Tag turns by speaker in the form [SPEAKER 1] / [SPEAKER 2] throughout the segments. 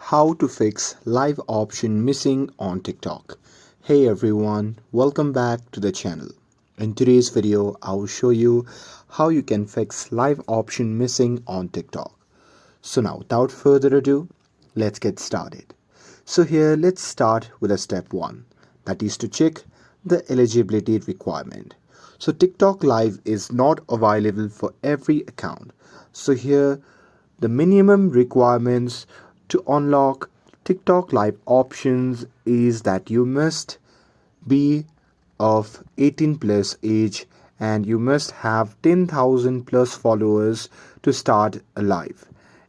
[SPEAKER 1] How to fix live option missing on TikTok. Hey everyone, welcome back to the channel. In today's video, I will show you how you can fix live option missing on TikTok. So now without further ado, let's get started. So here let's start with a step 1, that is to check the eligibility requirement. So TikTok Live is not available for every account. So here the minimum requirements to unlock TikTok Live options is that you must be of 18 plus age and you must have 10,000 plus followers to start a live.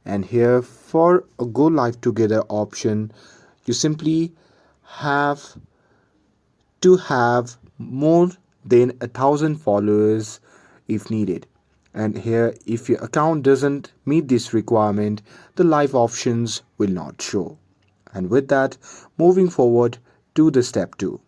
[SPEAKER 1] And here for a go live together option, you simply have to have more than 1,000 followers if needed. And here if your account doesn't meet this requirement, the live options will not show. And with that, moving forward to the step 2,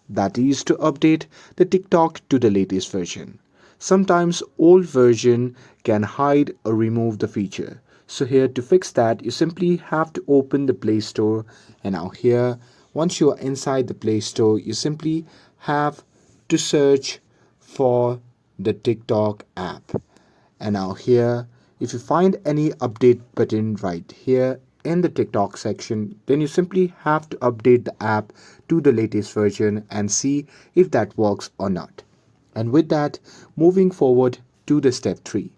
[SPEAKER 1] that is to update the TikTok to the latest version. Sometimes old version can hide or remove the feature. So here to fix that, you simply have to open the Play Store, and now here once you are inside the Play Store, you simply have to search for the TikTok app. And now here, if you find any update button right here in the TikTok section, then you simply have to update the app to the latest version and see if that works or not. And with that, moving forward to the step 3,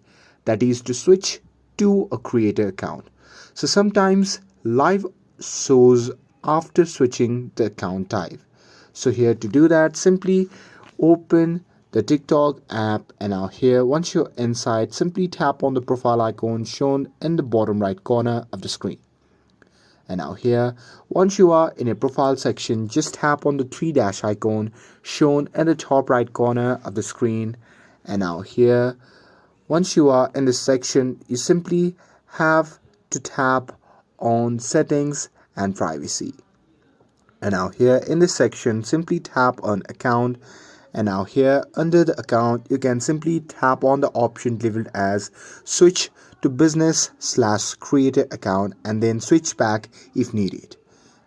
[SPEAKER 1] that is to switch to a creator account. So sometimes live shows after switching the account type. So here to do that, simply open the TikTok app, and now here once you're inside, simply tap on the profile icon shown in the bottom right corner of the screen. And now here once you are in a profile section, just tap on the three dash icon shown in the top right corner of the screen. And now here once you are in this section, you simply have to tap on settings and privacy. And now here in this section, simply tap on account. And now here under the account, you can simply tap on the option labeled as switch to business/creator account and then switch back if needed.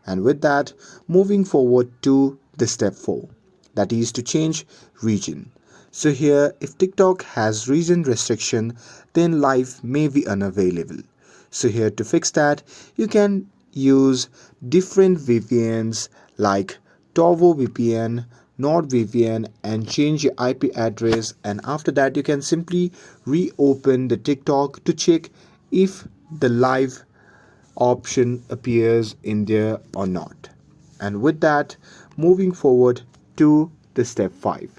[SPEAKER 1] And with that, moving forward to the step 4, that is to change region. So here if TikTok has region restriction, then live may be unavailable. So here to fix that, you can use different VPNs like Torvo VPN, NordVPN, and change your IP address, and after that you can simply reopen the TikTok to check if the live option appears in there or not. And with that, moving forward to the step 5,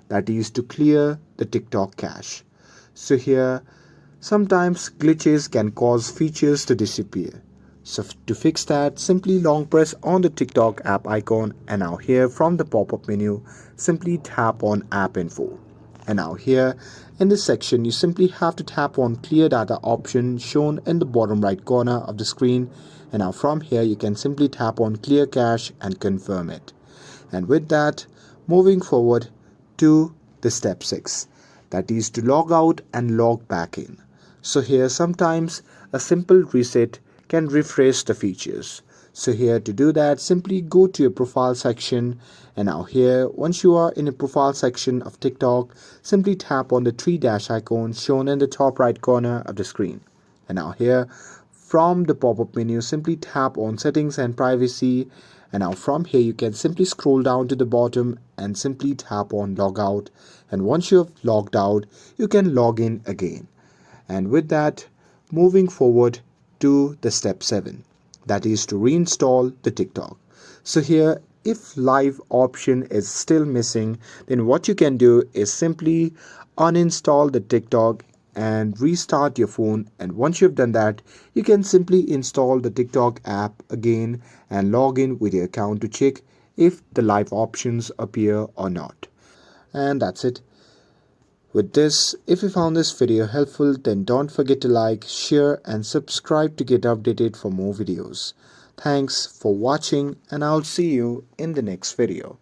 [SPEAKER 1] that is to clear the TikTok cache. So here sometimes glitches can cause features to disappear. So to fix that, simply long press on the TikTok app icon, and now here from the pop-up menu, simply tap on app info. And now here in this section, you simply have to tap on clear data option shown in the bottom right corner of the screen. And now from here, you can simply tap on clear cache and confirm it. And with that, moving forward to the step 6, that is to log out and log back in. So here sometimes a simple reset can refresh the features. So here to do that, simply go to your profile section, and now here once you are in a profile section of TikTok, simply tap on the three dash icon shown in the top right corner of the screen. And now here from the pop-up menu, simply tap on settings and privacy, and now from here you can simply scroll down to the bottom and simply tap on log out. And once you have logged out, you can log in again. And with that, moving forward to the step 7, that is to reinstall the TikTok. So here if live option is still missing, then what you can do is simply uninstall the TikTok and restart your phone. And once you've done that, you can simply install the TikTok app again and log in with your account to check if the live options appear or not. And that's it. With this, if you found this video helpful, then don't forget to like, share and subscribe to get updated for more videos. Thanks for watching, and I'll see you in the next video.